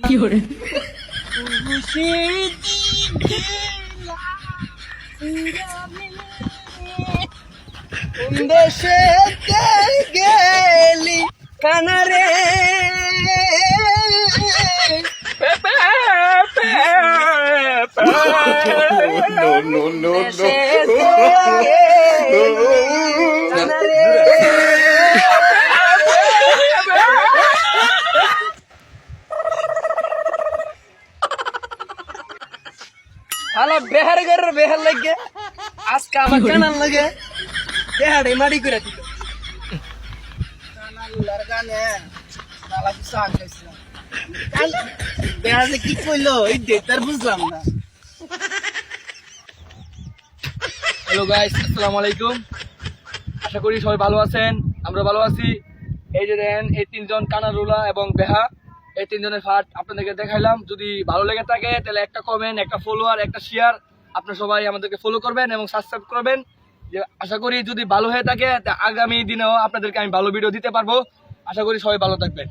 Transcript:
কি করে দেশে গেলি কানারে হ্যালো বেহার ঘরের বেহার লাগে আজকে আমার কানার লাগে বেহারে মারি করে দিল কানার গানে নালা কিছু আনতেছিলাম বেহারে কি কইলো এই দেতার বুঝলাম না। হ্যালো গাইস, আসসালামু আলাইকুম। আশা করি সবাই ভালো আছেন, আমরা ভালো আছি। এই যে দেখেন, এই তিনজন কানারুলা এবং বেহা, এই তিনজনের ফাট আপনাদেরকে দেখাইলাম। যদি ভালো লেগে থাকে তাহলে একটা কমেন্ট, একটা ফলোয়ার, একটা শেয়ার আপনারা সবাই আমাদেরকে ফলো করবেন এবং সাবস্ক্রাইব করবেন। যে আশা করি যদি ভালো হয়ে থাকে আগামী দিনেও আপনাদেরকে আমি ভালো ভিডিও দিতে পারবো। আশা করি সবাই ভালো থাকবেন।